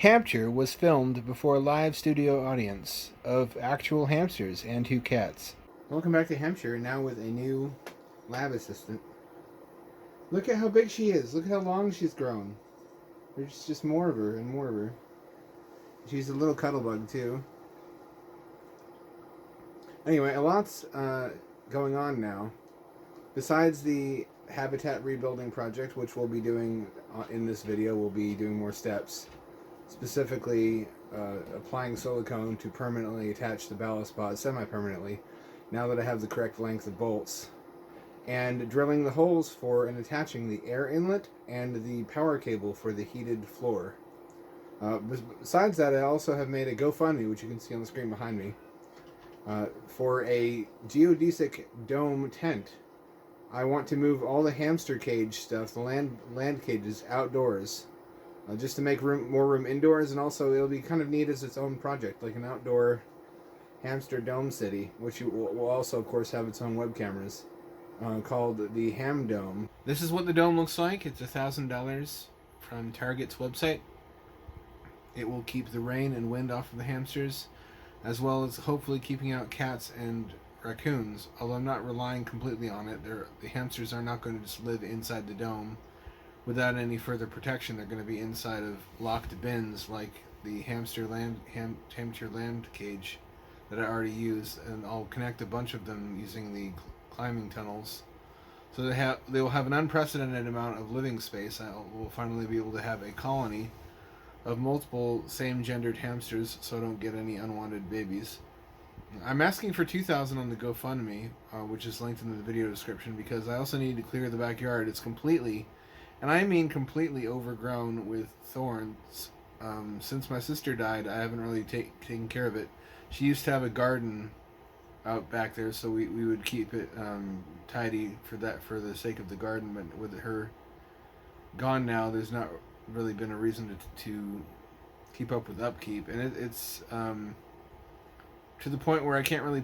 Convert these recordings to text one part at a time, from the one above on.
Hampture was filmed before a live studio audience of actual hamsters and 2 cats. Welcome back to Hampture, now with a new lab assistant. Look at how big she is. Look at how long she's grown. There's just more of her and more of her. She's a little cuddle bug too. Anyway, a lot's going on now. Besides the habitat rebuilding project, which we'll be doing in this video, we'll be doing more steps. Specifically, applying silicone to permanently attach the ballast pod semi-permanently, now that I have the correct length of bolts. And drilling the holes for and attaching the air inlet and the power cable for the heated floor. Besides that, I also have made a GoFundMe, which you can see on the screen behind me, for a geodesic dome tent. I want to move all the hamster cage stuff, the land cages, outdoors, just to make more room indoors, and also it'll be kind of neat as its own project, like an outdoor hamster dome city, which will also, of course, have its own web cameras, called the Ham Dome. This is what the dome looks like. It's $1,000 from Target's website. It will keep the rain and wind off of the hamsters, as well as hopefully keeping out cats and raccoons, although I'm not relying completely on it. The hamsters are not going to just live inside the dome without any further protection. They're going to be inside of locked bins like the Hampture land cage that I already used, and I'll connect a bunch of them using the climbing tunnels. So they will have an unprecedented amount of living space. I will finally be able to have a colony of multiple same-gendered hamsters, so I don't get any unwanted babies. I'm asking for $2,000 on the GoFundMe, which is linked in the video description, because I also need to clear the backyard. It's completely, and I mean completely, overgrown with thorns. Since my sister died, I haven't really taken care of it. She used to have a garden out back there, so we would keep it tidy for the sake of the garden. But with her gone now, there's not really been a reason to keep up with upkeep, and it's to the point where I can't really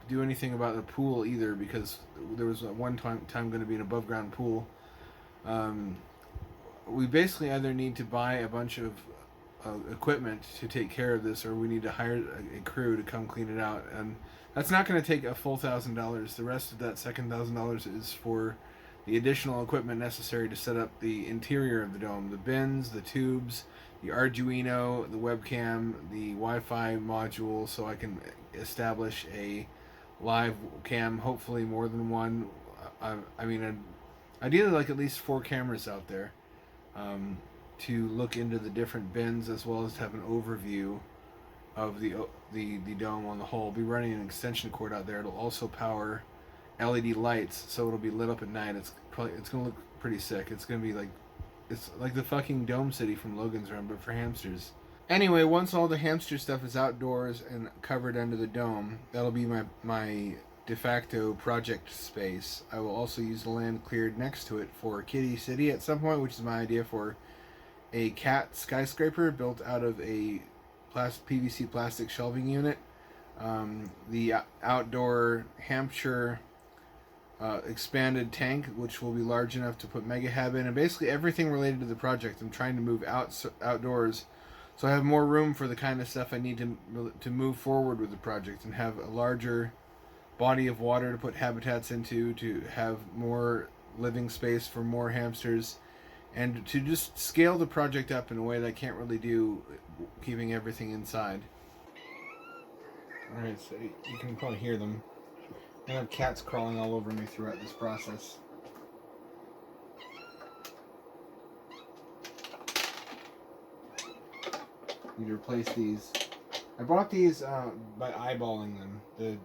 do anything about the pool either, because there was one time going to be an above ground pool. We basically either need to buy a bunch of equipment to take care of this, or we need to hire a crew to come clean it out, and that's not going to take a full $1,000. The rest of that second $1,000 is for the additional equipment necessary to set up the interior of the dome, the bins, the tubes, the Arduino, the webcam, the Wi-Fi module, so I can establish a live cam, hopefully more than one. I mean, ideally like at least 4 cameras out there, to look into the different bins, as well as to have an overview of the dome on the whole. I'll be running an extension cord out there. It'll also power LED lights, so it'll be lit up at night. It's gonna look pretty sick. It's like the fucking Dome City from Logan's Run, but for hamsters. Anyway, once all the hamster stuff is outdoors and covered under the dome, that'll be my de facto project space. I will also use the land cleared next to it for a kitty city at some point, which is my idea for a cat skyscraper built out of a PVC plastic shelving unit. The outdoor Hampture expanded tank, which will be large enough to put Mega Hab in, and basically everything related to the project. I'm trying to move outdoors, so I have more room for the kind of stuff I need to move forward with the project, and have a larger body of water to put habitats into, to have more living space for more hamsters, and to just scale the project up in a way that I can't really do keeping everything inside. Alright, so you can probably hear them. I have cats crawling all over me throughout this process. Need to replace these. I bought these by eyeballing them. The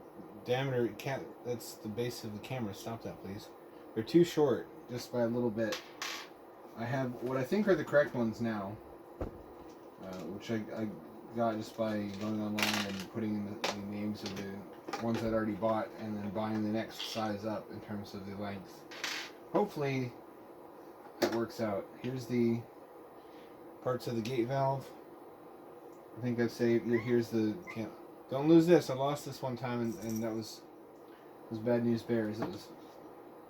diameter can't. That's the base of the camera. Stop that, please. They're too short, just by a little bit. I have what I think are the correct ones now, which I got just by going online and putting in the names of the ones I'd already bought, and then buying the next size up in terms of the length. Hopefully it works out. Here's the parts of the gate valve. I think I've saved. Here's the. Don't lose this. I lost this one time, and that was bad news bears. It was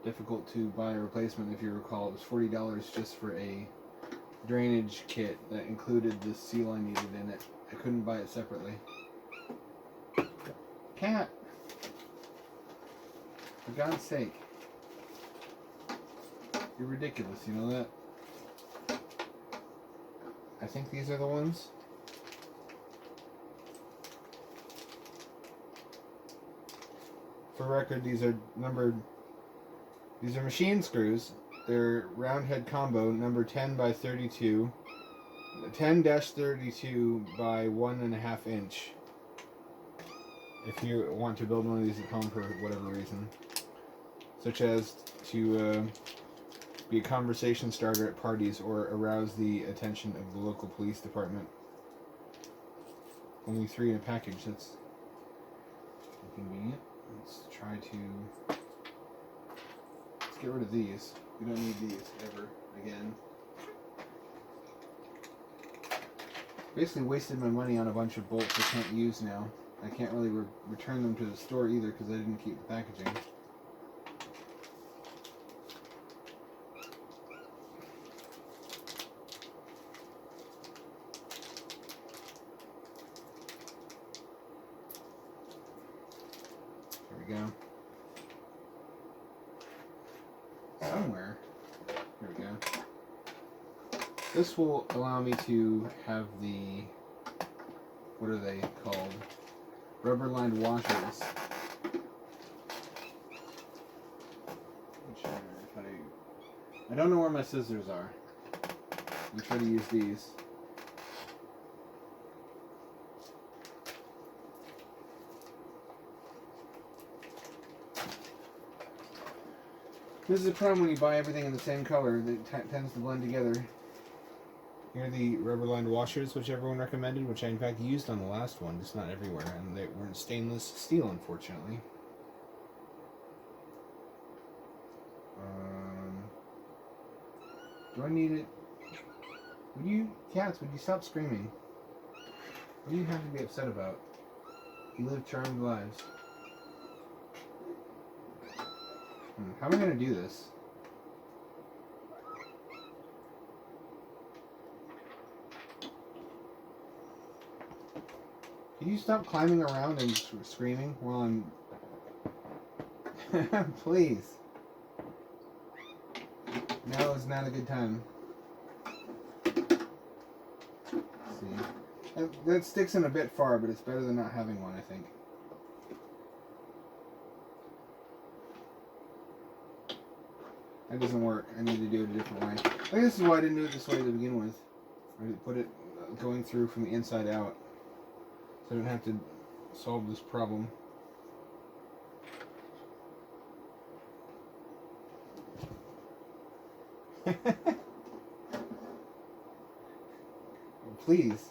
difficult to buy a replacement. If you recall, it was $40 just for a drainage kit that included the seal I needed in it. I couldn't buy it separately. Cat! For God's sake. You're ridiculous, you know that? I think these are the ones. For record, these are numbered. These are machine screws. They're round head combo, number 10 by 32, 10-32 by 1.5 inch. If you want to build one of these at home for whatever reason, such as to be a conversation starter at parties or arouse the attention of the local police department. Only 3 in a package. That's convenient. Let's try to. Let's get rid of these. We don't need these ever again. Basically wasted my money on a bunch of bolts I can't use now. I can't really return them to the store either because I didn't keep the packaging. There we go. Somewhere. There we go. This will allow me to have the, what are they called? Rubber lined washers. Which are, I don't know where my scissors are. I'm trying to use these. This is a problem when you buy everything in the same color. That tends to blend together. Here are the rubber-lined washers, which everyone recommended, which I in fact used on the last one, just not everywhere, and they weren't stainless steel, unfortunately. Do I need it? Cats, would you stop screaming? What do you have to be upset about? You live charmed lives. How am I going to do this? Can you stop climbing around and screaming while I'm... Please. Now is not a good time. Let's see. That sticks in a bit far, but it's better than not having one, I think. That doesn't work. I need to do it a different way. I think this is why I didn't do it this way to begin with. I put it going through from the inside out. So I don't have to solve this problem. Please.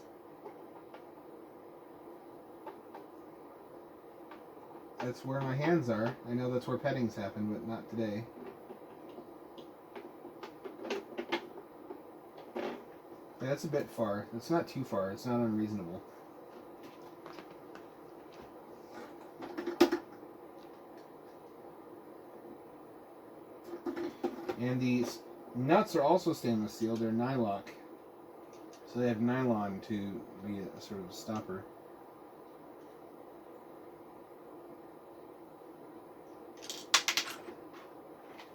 That's where my hands are. I know that's where pettings happen, but not today. Yeah, that's a bit far. It's not too far. It's not unreasonable. And these nuts are also stainless steel. They're nylon. So they have nylon to be a sort of stopper.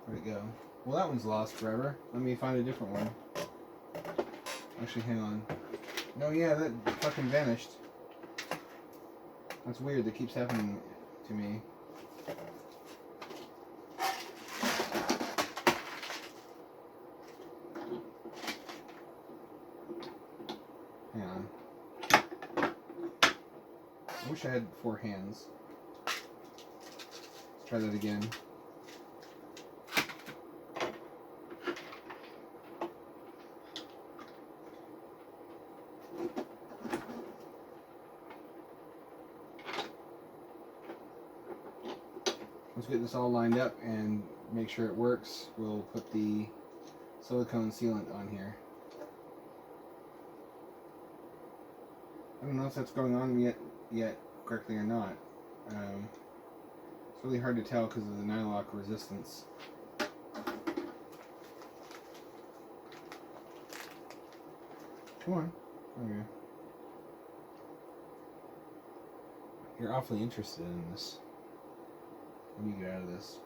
There we go. Well, that one's lost forever. Let me find a different one. Actually, hang on. No, yeah, that fucking vanished. That's weird. That keeps happening to me. Hang on. I wish I had 4 hands. Let's try that again. Let's get this all lined up and make sure it works. We'll put the silicone sealant on here. I don't know if that's going on yet correctly or not. It's really hard to tell because of the nylon resistance. Come on. Okay. You're awfully interested in this. What do you get out of this?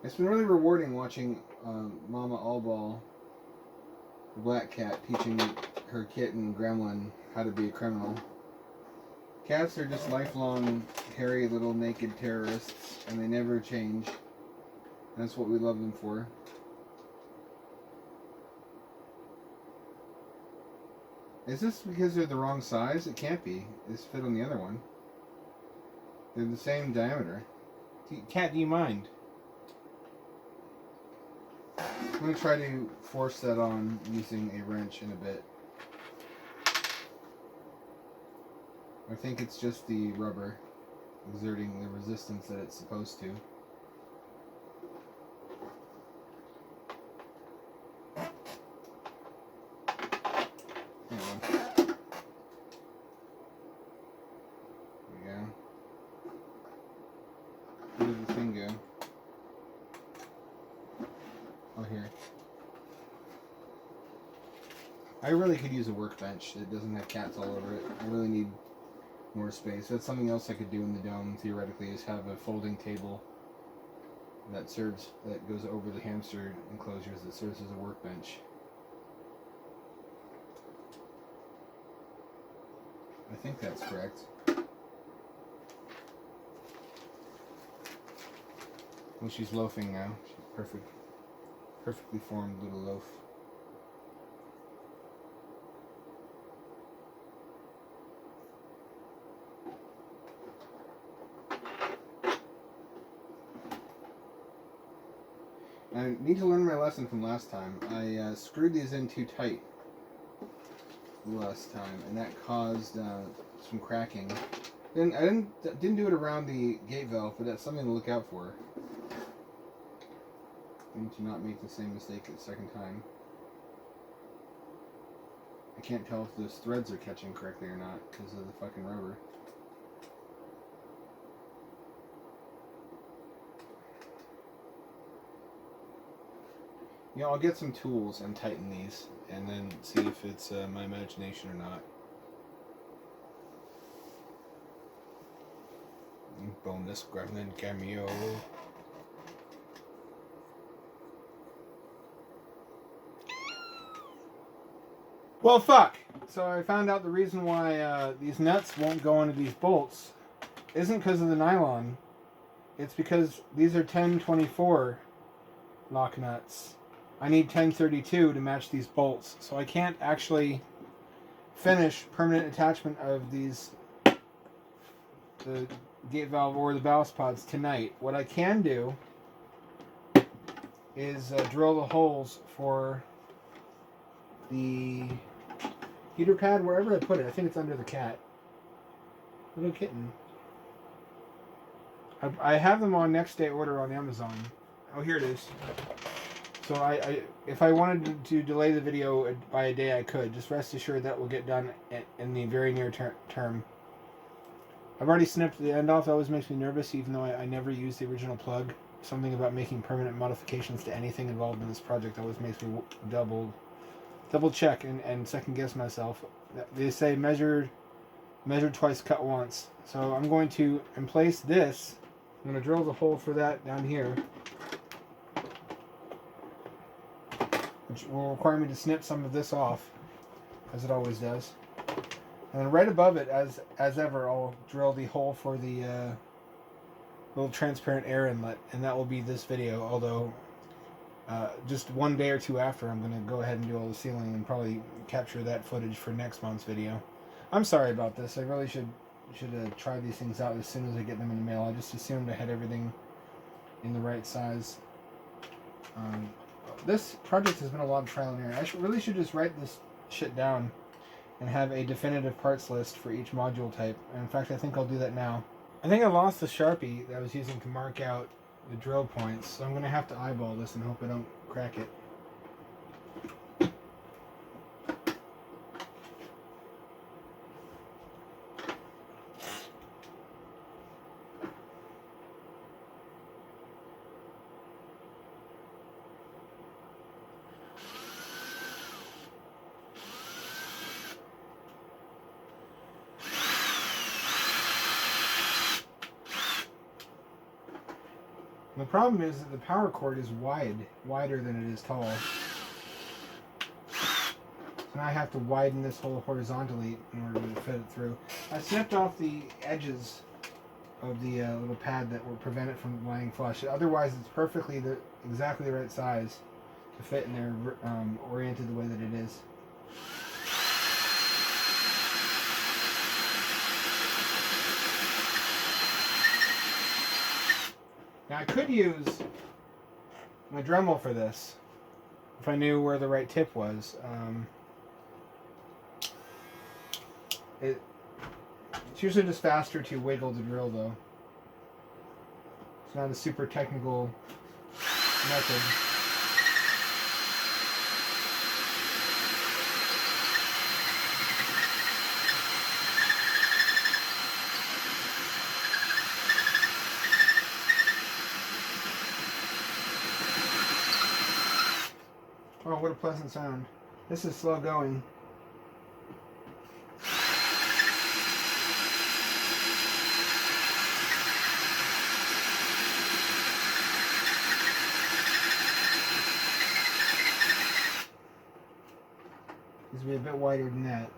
It's been really rewarding watching Mama Allball, the black cat, teaching her kitten Gremlin how to be a criminal. Cats are just lifelong, hairy little naked terrorists, and they never change. That's what we love them for. Is this because they're the wrong size? It can't be. It's fit on the other one. They're the same diameter. Cat, do you mind? I'm going to try to force that on using a wrench in a bit. I think it's just the rubber exerting the resistance that it's supposed to. I really could use a workbench that doesn't have cats all over it. I really need more space. That's something else I could do in the dome, theoretically, is have a folding table that goes over the hamster enclosures that serves as a workbench. I think that's correct. Well, she's loafing now. She's perfectly formed little loaf. I need to learn my lesson from last time. I screwed these in too tight last time, and that caused some cracking. Then I didn't do it around the gate valve, but that's something to look out for. I need to not make the same mistake a second time. I can't tell if those threads are catching correctly or not because of the fucking rubber. You know, I'll get some tools and tighten these, and then see if it's my imagination or not. Bonus Gremlin cameo. Well, fuck! So I found out the reason why these nuts won't go into these bolts isn't because of the nylon. It's because these are 1024 lock nuts. I need 1032 to match these bolts, so I can't actually finish permanent attachment of these, the gate valve or the ballast pods tonight. What I can do is drill the holes for the heater pad wherever I put it. I think it's under the cat. Little kitten. I have them on next day order on Amazon. Oh, here it is. So if I wanted to delay the video by a day, I could. Just rest assured that will get done in the very near term. I've already snipped the end off. That always makes me nervous, even though I never used the original plug. Something about making permanent modifications to anything involved in this project always makes me double check and second guess myself. They say measure twice, cut once. So I'm going to place this. I'm going to drill the hole for that down here, which will require me to snip some of this off, as it always does. And then right above it, as ever, I'll drill the hole for the little transparent air inlet, and that will be this video, although just one day or two after, I'm going to go ahead and do all the sealing and probably capture that footage for next month's video. I'm sorry about this. I really should try these things out as soon as I get them in the mail. I just assumed I had everything in the right size. This project has been a lot of trial and error. I really should just write this shit down and have a definitive parts list for each module type. And in fact, I think I'll do that now. I think I lost the Sharpie that I was using to mark out the drill points, so I'm going to have to eyeball this and hope I don't crack it. The problem is that the power cord is wider than it is tall. So now I have to widen this hole horizontally in order to fit it through. I snipped off the edges of the little pad that will prevent it from lying flush. Otherwise, it's perfectly exactly the right size to fit in there, oriented the way that it is. Now I could use my Dremel for this if I knew where the right tip was. It's usually just faster to wiggle the drill, though. It's not a super technical method. Oh, what a pleasant sound. This is slow going. Needs to be a bit wider than that.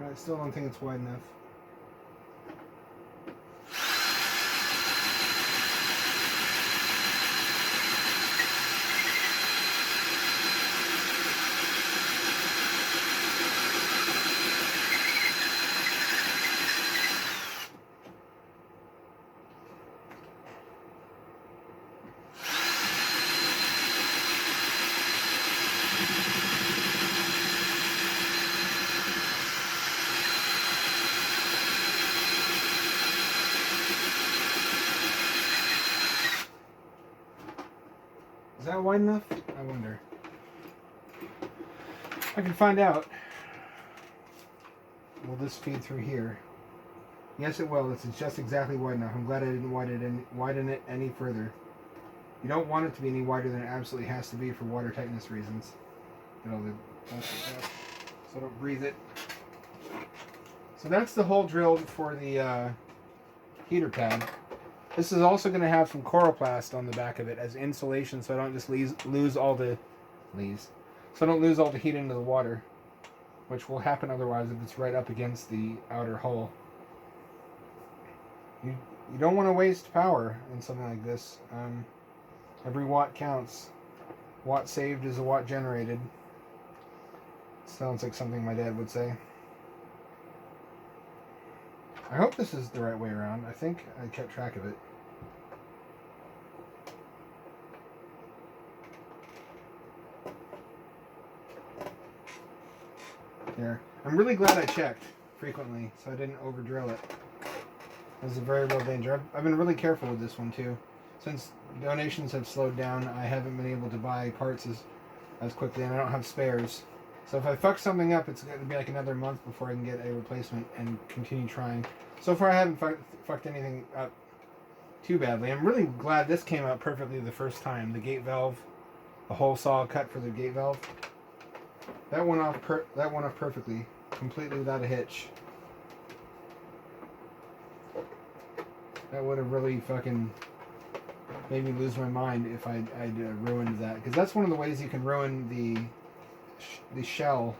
I still don't think it's wide enough. Is that wide enough? I wonder. I can find out. Will this feed through here? Yes, it will. This is just exactly wide enough. I'm glad I didn't widen it any further. You don't want it to be any wider than it absolutely has to be for water tightness reasons. Get all the plastic out so I don't breathe it. So that's the hole drilled for the heater pad. This is also going to have some coroplast on the back of it as insulation, so I don't just lose all the heat into the water, which will happen otherwise if it's right up against the outer hull. You don't want to waste power in something like this. Every watt counts. Watt saved is a watt generated. Sounds like something my dad would say. I hope this is the right way around. I think I kept track of it. There. I'm really glad I checked frequently so I didn't over drill it. This is a very real danger. I've been really careful with this one too. Since donations have slowed down, I haven't been able to buy parts as quickly, and I don't have spares. So if I fuck something up, it's going to be like another month before I can get a replacement and continue trying. So far I haven't fucked anything up too badly. I'm really glad this came out perfectly the first time. The gate valve, the hole saw cut for the gate valve. That went off perfectly, completely without a hitch. That would have really fucking made me lose my mind if I'd ruined that. Because that's one of the ways you can ruin the shell,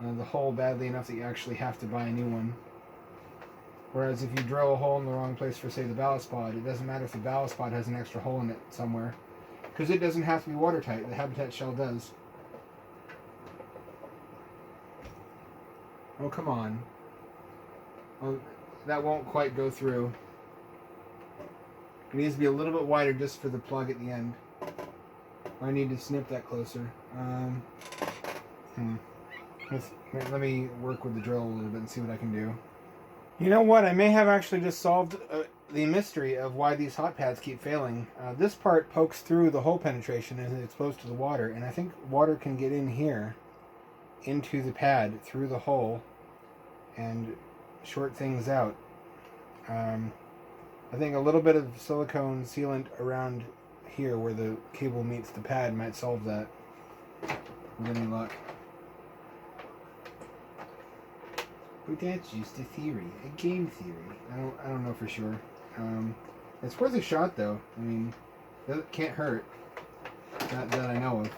the hole badly enough that you actually have to buy a new one. Whereas if you drill a hole in the wrong place for, say, the ballast pod, it doesn't matter if the ballast pod has an extra hole in it somewhere. Because it doesn't have to be watertight. The Habitat shell does. Oh, come on. Oh, that won't quite go through. It needs to be a little bit wider just for the plug at the end. I need to snip that closer. Let me work with the drill a little bit and see what I can do. You know what? I may have actually just solved the mystery of why these hot pads keep failing. This part pokes through the hole penetration and is exposed to the water, and I think water can get in here into the pad through the hole and short things out. I think a little bit of silicone sealant around here where the cable meets the pad might solve that with any luck. But that's just a theory, a game theory. I don't know for sure. It's worth a shot though. I mean, that can't hurt. That I know of.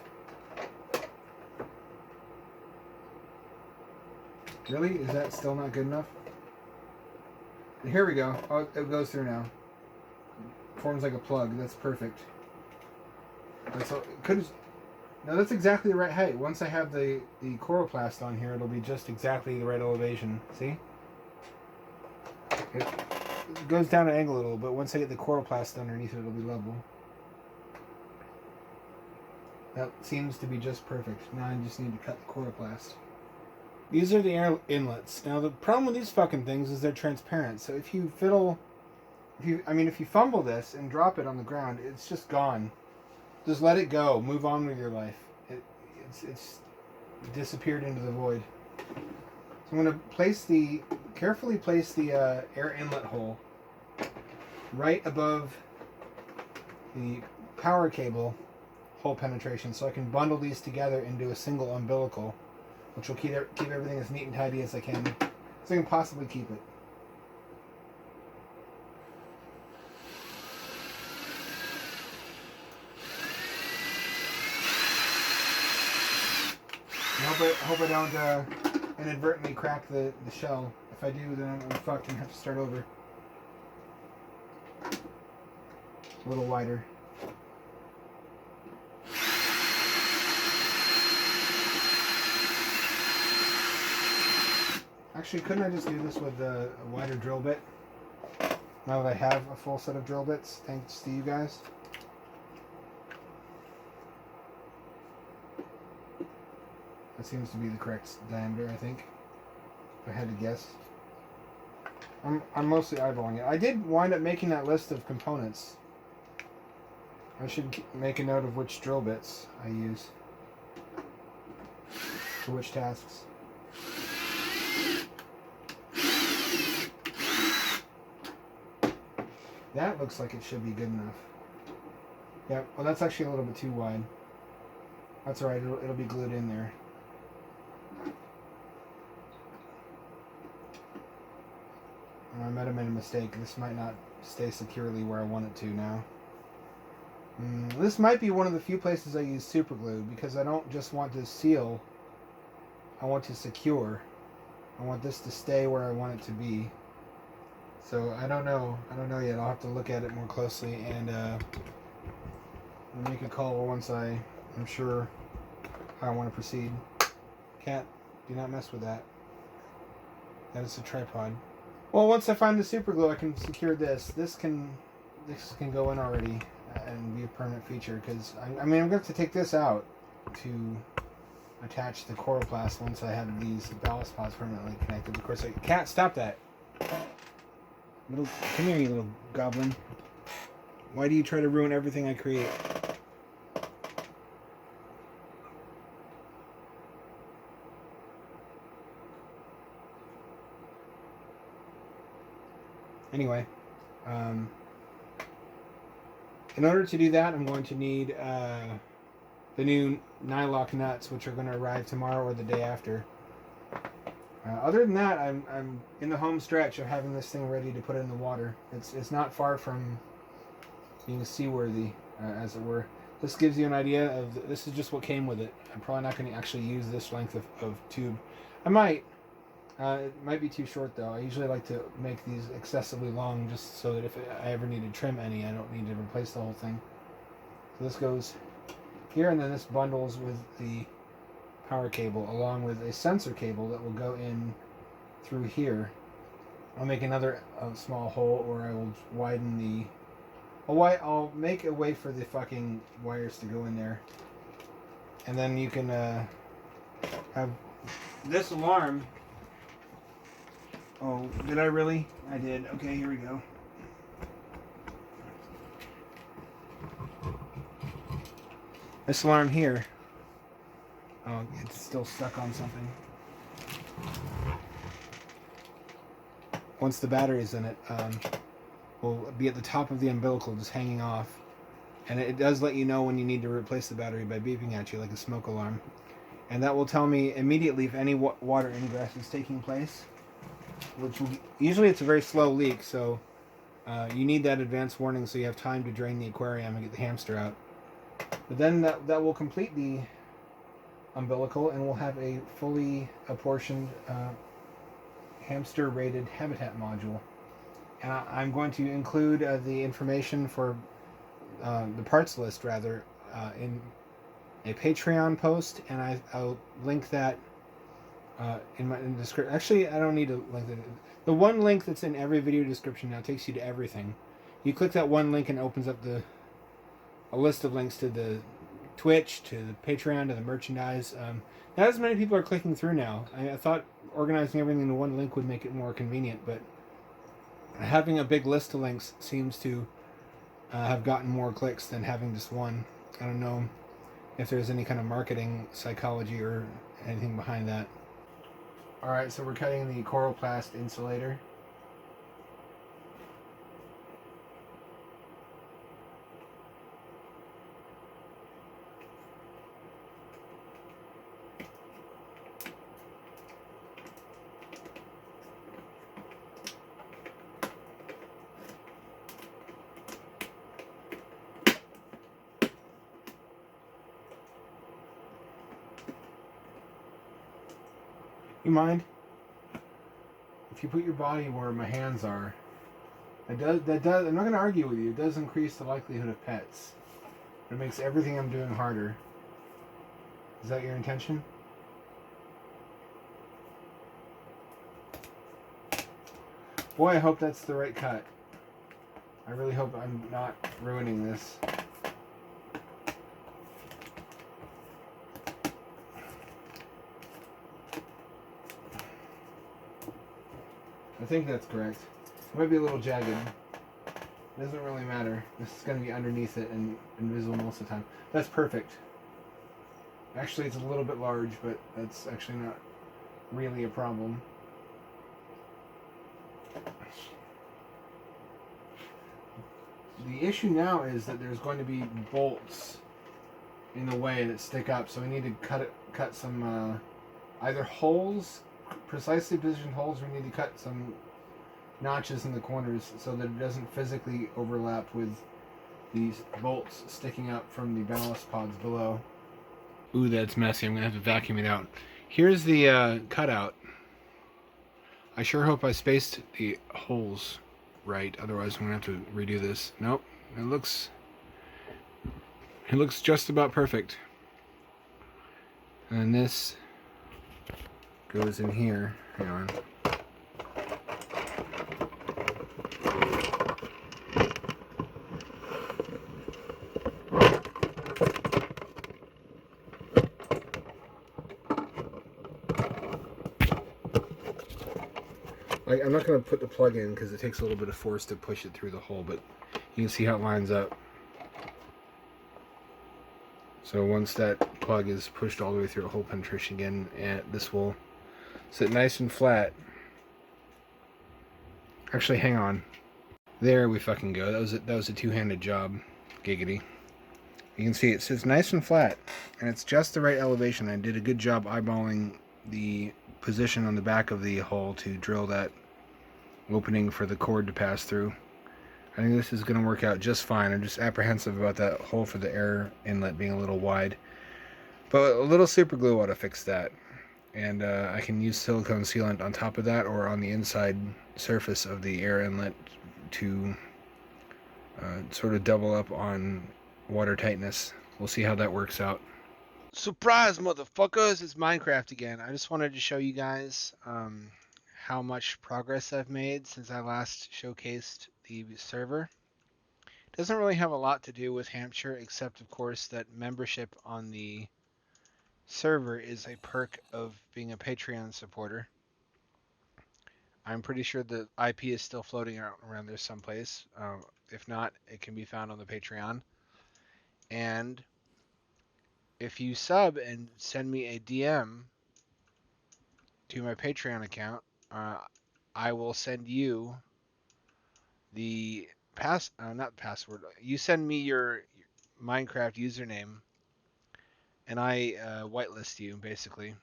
Really? Is that still not good enough? Here we go. Oh, it goes through now. Forms like a plug. That's perfect. That's all. No, that's exactly the right height. Once I have the coroplast on here, it'll be just exactly the right elevation. See? It goes down an angle a little, but once I get the coroplast underneath it, it'll be level. That seems to be just perfect. Now I just need to cut the coroplast. These are the air inlets. Now the problem with these fucking things is they're transparent. So if you if you fumble this and drop it on the ground, it's just gone. Just let it go. Move on with your life. It's disappeared into the void. So I'm going to carefully place the air inlet hole right above the power cable hole penetration, so I can bundle these together into a single umbilical, which will keep everything as neat and tidy as I can, so I can possibly keep it. I hope I don't inadvertently crack the shell. If I do, then I'm fucked and have to start over. A little wider. Actually, couldn't I just do this with a wider drill bit? Now that I have a full set of drill bits, thanks to you guys. That seems to be the correct diameter, I think. If I had to guess. I'm mostly eyeballing it. I did wind up making that list of components. I should make a note of which drill bits I use for which tasks. That looks like it should be good enough. Yeah, well that's actually a little bit too wide. That's alright, it'll be glued in there. I might have made a mistake. This might not stay securely where I want it to now. This might be one of the few places I use super glue, because I don't just want to seal. I want to secure. I want this to stay where I want it to be. So I don't know. I don't know yet. I'll have to look at it more closely and make a call once I'm sure how I want to proceed. Cat, do not mess with that. That is a tripod. Well, once I find the super glue, I can secure this. This can go in already and be a permanent feature, because I'm going to have to take this out to attach the coroplast once I have these ballast pods permanently connected. Of course, Cat, stop that. Come here, you little goblin. Why do you try to ruin everything I create? Anyway, in order to do that, I'm going to need the new nylock nuts, which are going to arrive tomorrow or the day after. Other than that, I'm in the home stretch of having this thing ready to put in the water. It's not far from being seaworthy, as it were. This gives you an idea of, this is just what came with it. I'm probably not going to actually use this length of tube. I might. It might be too short though. I usually like to make these excessively long, just so that if I ever need to trim any, I don't need to replace the whole thing. So this goes here, and then this bundles with the power cable along with a sensor cable that will go in through here. I'll make another small hole, or I will widen the... I'll make a way for the fucking wires to go in there. And then you can have this alarm. Oh, did I really? I did. Okay, here we go. This alarm here, oh, it's still stuck on something. Once the battery's in it, will be at the top of the umbilical, just hanging off. And it does let you know when you need to replace the battery by beeping at you like a smoke alarm. And that will tell me immediately if any water ingress is taking place, which will, usually it's a very slow leak, so you need that advance warning so you have time to drain the aquarium and get the hamster out. But then that will complete the umbilical, and we'll have a fully apportioned hamster rated habitat module. And I'm going to include the information for the parts list rather in a Patreon post, and I'll link that in the description. Actually, I don't need to link it. The one link that's in every video description now takes you to everything. You click that one link and it opens up a list of links to the Twitch, to the Patreon, to the merchandise. Not as many people are clicking through now. I thought organizing everything into one link would make it more convenient, but having a big list of links seems to have gotten more clicks than having just one. I don't know if there's any kind of marketing psychology or anything behind that. Alright, so we're cutting the Coroplast insulator. You mind if you put your body where my hands are? That does. I'm not going to argue with you. It does increase the likelihood of pets. It makes everything I'm doing harder. Is that your intention? Boy, I hope that's the right cut. I really hope I'm not ruining this. I think that's correct. It might be a little jagged. It doesn't really matter. This is going to be underneath it and invisible most of the time. That's perfect. Actually, it's a little bit large, but that's actually not really a problem. The issue now is that there's going to be bolts in the way that stick up, so we need to cut some either holes, precisely positioned holes, or we need to cut some notches in the corners so that it doesn't physically overlap with these bolts sticking up from the ballast pods below. Ooh, that's messy. I'm gonna have to vacuum it out. Here's the cutout. I sure hope I spaced the holes right, otherwise I'm gonna have to redo this. Nope, it looks just about perfect. And this goes in here. Hang on. I'm not going to put the plug in because it takes a little bit of force to push it through the hole, but you can see how it lines up. So once that plug is pushed all the way through a hole penetration again, and this will sit nice and flat. Actually, hang on. There we fucking go. That was a two-handed job. Giggity. You can see it sits nice and flat, and it's just the right elevation. I did a good job eyeballing the position on the back of the hole to drill that opening for the cord to pass through. I think this is going to work out just fine. I'm just apprehensive about that hole for the air inlet being a little wide. But a little super glue ought to fix that. And I can use silicone sealant on top of that or on the inside surface of the air inlet to sort of double up on water tightness. We'll see how that works out. Surprise, motherfuckers! It's Minecraft again. I just wanted to show you guys how much progress I've made since I last showcased the server. It doesn't really have a lot to do with Hampture, except of course that membership on the server is a perk of being a Patreon supporter. I'm pretty sure the IP is still floating around there someplace. If not, it can be found on the Patreon. And if you sub and send me a DM to my Patreon account, I will send you the not password. You send me your Minecraft username, and I whitelist you basically.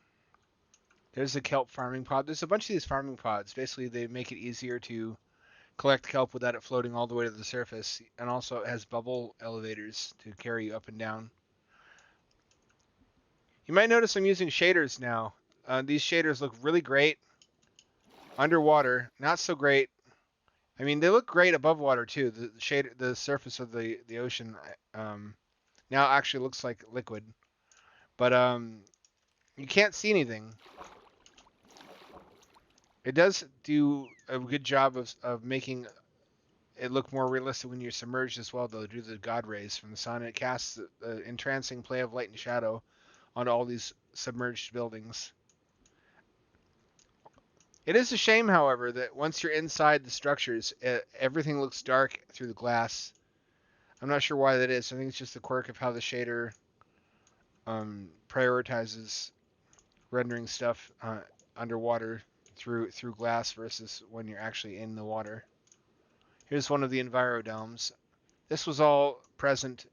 There's a kelp farming pod. There's a bunch of these farming pods. Basically, they make it easier to collect kelp without it floating all the way to the surface, and also it has bubble elevators to carry you up and down. You might notice I'm using shaders now. These shaders look really great underwater, not so great. I mean, they look great above water too. The surface of the ocean now actually looks like liquid, but you can't see anything. It does do a good job of making it look more realistic when you're submerged as well, though, due to the god rays from the sun. It casts the entrancing play of light and shadow onto all these submerged buildings. It is a shame, however, that once you're inside the structures, everything looks dark through the glass. I'm not sure why that is. I think it's just the quirk of how the shader prioritizes rendering stuff underwater through glass versus when you're actually in the water. Here's one of the envirodomes. This was all present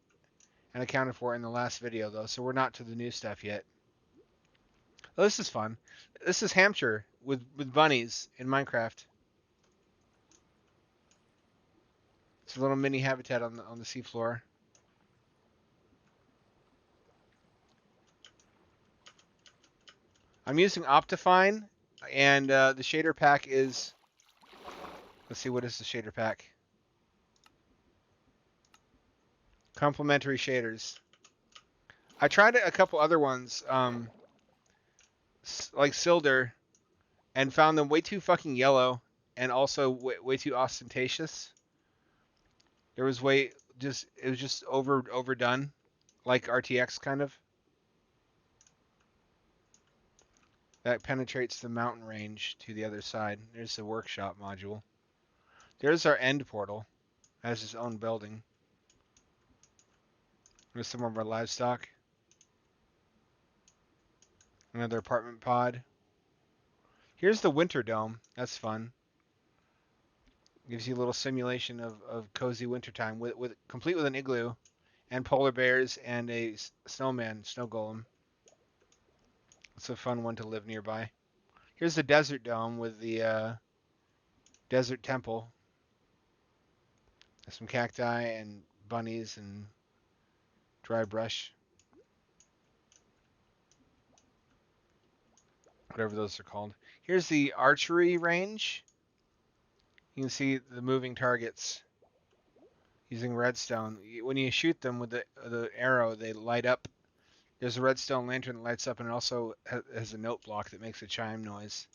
and accounted for in the last video, though, so we're not to the new stuff yet. Oh, this is fun. This is Hampture with bunnies in Minecraft. It's a little mini habitat on the seafloor. I'm using Optifine, and the shader pack is. Let's see, what is the shader pack? Complementary shaders. I tried a couple other ones, like Silder, and found them way too fucking yellow, and also way too ostentatious. There was it was just overdone, like RTX kind of. That penetrates the mountain range to the other side. There's the workshop module. There's our end portal. It has its own building. There's some of our livestock. Another apartment pod. Here's the winter dome. That's fun. Gives you a little simulation of cozy wintertime with complete with an igloo and polar bears and a snowman, snow golem. It's a fun one to live nearby. Here's the desert dome with the desert temple. There's some cacti and bunnies and dry brush. Whatever those are called. Here's the archery range. You can see the moving targets using redstone. When you shoot them with the arrow, they light up. There's a redstone lantern that lights up, and it also has a note block that makes a chime noise.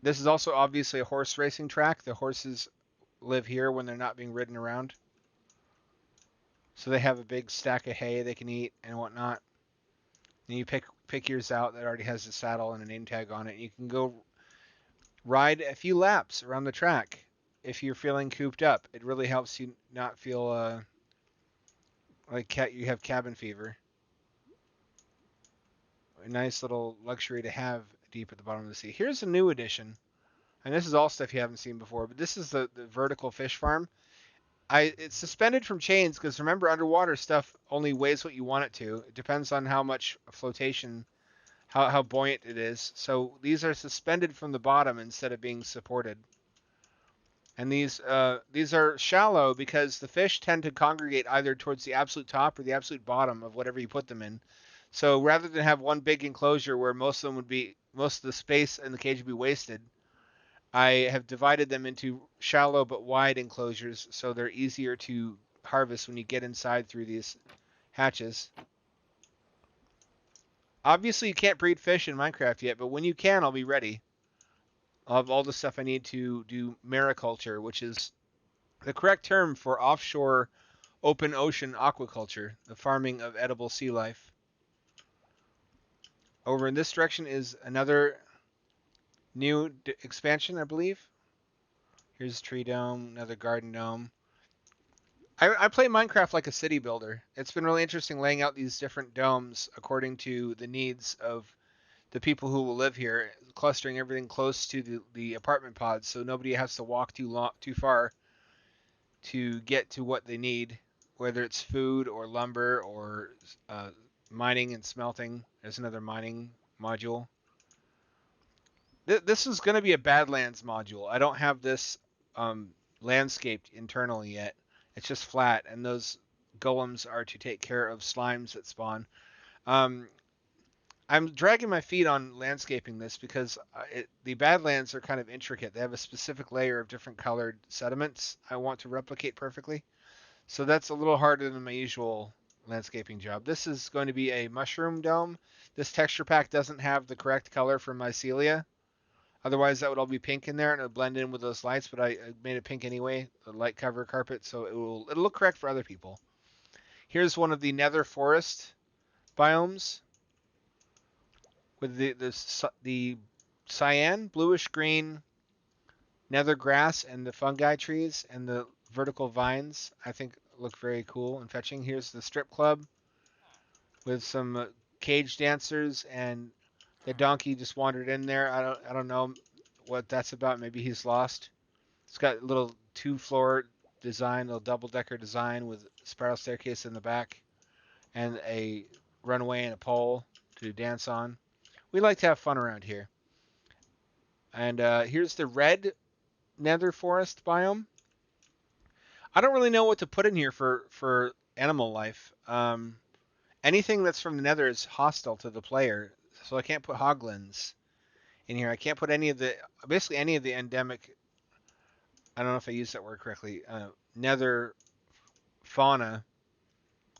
This is also obviously a horse racing track. The horses live here when they're not being ridden around. So they have a big stack of hay they can eat and whatnot. And you pick yours out that already has a saddle and a name tag on it. You can go ride a few laps around the track if you're feeling cooped up. It really helps you not feel like you have cabin fever. A nice little luxury to have deep at the bottom of the sea. Here's a new addition, and this is all stuff you haven't seen before, but this is the vertical fish farm. It's suspended from chains because remember, underwater stuff only weighs what you want it to. It depends on how much flotation, how buoyant it is. So these are suspended from the bottom instead of being supported. And these are shallow because the fish tend to congregate either towards the absolute top or the absolute bottom of whatever you put them in. So rather than have one big enclosure where most of the space in the cage would be wasted, I have divided them into shallow but wide enclosures so they're easier to harvest when you get inside through these hatches. Obviously, you can't breed fish in Minecraft yet, but when you can, I'll be ready. I'll have all the stuff I need to do mariculture, which is the correct term for offshore open ocean aquaculture, the farming of edible sea life. Over in this direction is another new expansion, I believe. Here's a tree dome, another garden dome. I play Minecraft like a city builder. It's been really interesting laying out these different domes according to the needs of the people who will live here, clustering everything close to the apartment pods, so nobody has to walk too far to get to what they need, whether it's food or lumber or uh, mining and smelting. There's another mining module. This is going to be a Badlands module. I don't have this landscaped internally yet. It's just flat, and those golems are to take care of slimes that spawn. Um, I'm dragging my feet on landscaping this because the Badlands are kind of intricate. They have a specific layer of different colored sediments I want to replicate perfectly. So that's a little harder than my usual landscaping job. This is going to be a mushroom dome. This texture pack doesn't have the correct color for mycelia. Otherwise, that would all be pink in there and it would blend in with those lights, but I made it pink anyway, the light cover carpet, so it'll look correct for other people. Here's one of the nether forest biomes with the cyan, bluish green nether grass and the fungi trees and the vertical vines. I think look very cool and fetching. Here's the strip club with some cage dancers, and the donkey just wandered in there. I don't know what that's about. Maybe he's lost. It's got a little 2-floor design, a little double-decker design with spiral staircase in the back and a runway and a pole to dance on. We like to have fun around here. And here's the red nether forest biome. I don't really know what to put in here for animal life. Anything that's from the nether is hostile to the player, so I can't put hoglins in here. I can't put basically any of the endemic, I don't know if I used that word correctly, nether fauna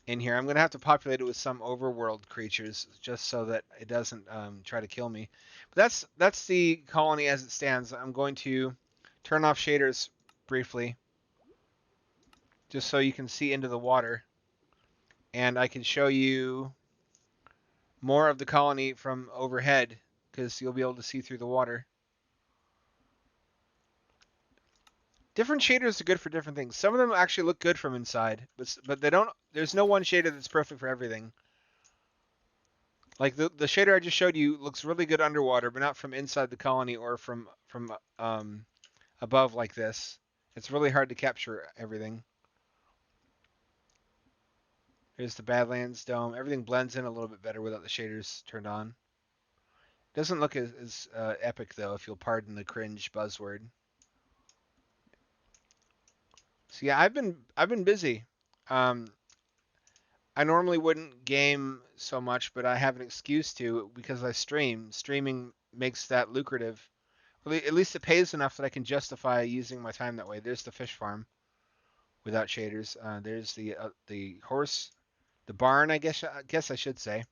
in here. I'm going to have to populate it with some overworld creatures just so that it doesn't try to kill me. But that's the colony as it stands. I'm going to turn off shaders briefly just so you can see into the water. And I can show you more of the colony from overhead because you'll be able to see through the water. Different shaders are good for different things. Some of them actually look good from inside, but they don't. There's no one shader that's perfect for everything. Like the shader I just showed you looks really good underwater, but not from inside the colony or from above like this. It's really hard to capture everything. Here's the Badlands dome. Everything blends in a little bit better without the shaders turned on. Doesn't look as epic though, if you'll pardon the cringe buzzword. So yeah, I've been busy. Um, I normally wouldn't game so much, but I have an excuse to because I stream. Streaming makes that lucrative. At least it pays enough that I can justify using my time that way. There's the fish farm without shaders. There's the horse, the barn. I guess I should say.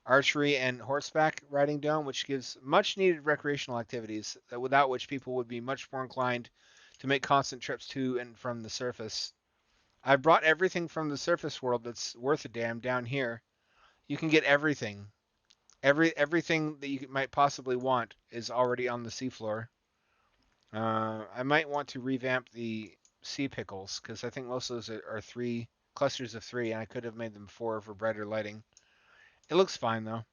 Archery and horseback riding dome, which gives much needed recreational activities without which people would be much more inclined to make constant trips to and from the surface. I brought everything from the surface world that's worth a damn down here. You can get everything. Everything that you might possibly want is already on the seafloor. I might want to revamp the sea pickles because I think most of those are 3 clusters of 3, and I could have made them 4 for brighter lighting. It looks fine though.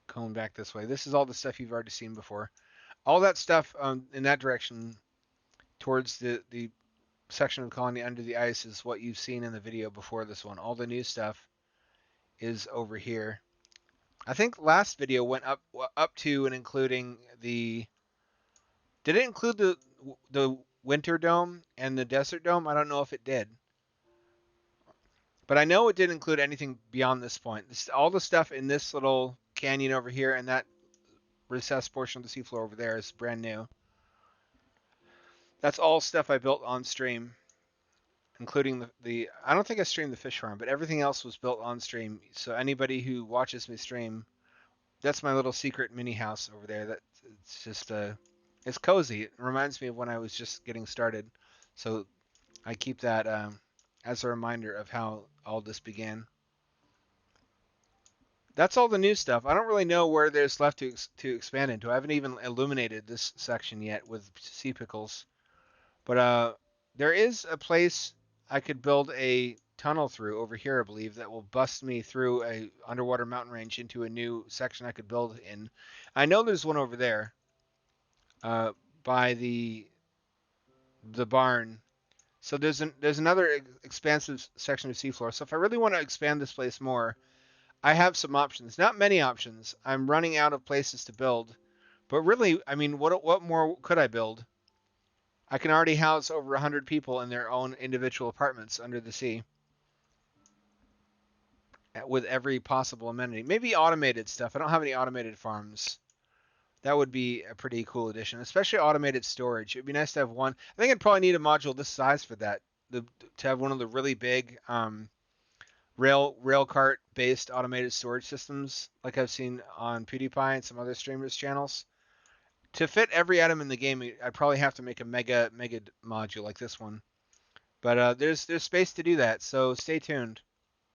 Going back this way, this is all the stuff you've already seen before. All that stuff in that direction towards the section of the colony under the ice is what you've seen in the video before this one. All the new stuff is over here. I think last video went up to and including the. Did it include the winter dome and the desert dome? I don't know if it did, but I know it didn't include anything beyond this point. All the stuff in this little canyon over here and that recessed portion of the seafloor over there is brand new. That's all stuff I built on stream, including the I don't think I streamed the fish farm, but everything else was built on stream. So anybody who watches me stream, that's my little secret mini house over there. That it's just it's cozy. It reminds me of when I was just getting started. So I keep that as a reminder of how all this began. That's all the new stuff. I don't really know where there's left to expand into. I haven't even illuminated this section yet with sea pickles. But There is a place I could build a tunnel through over here, I believe, that will bust me through a underwater mountain range into a new section I could build in. I know there's one over there uh, by the barn. So there's another expansive section of seafloor. So if I really want to expand this place more, I have some options. Not many options. I'm running out of places to build. But really, I mean, what more could I build? I can already house over 100 people in their own individual apartments under the sea with every possible amenity. Maybe automated stuff. I don't have any automated farms. That would be a pretty cool addition, especially automated storage. It'd be nice to have one. I think I'd probably need a module this size for that. To have one of the really big rail cart based automated storage systems like I've seen on PewDiePie and some other streamers' channels. To fit every item in the game, I'd probably have to make a mega module like this one. But there's space to do that, so stay tuned.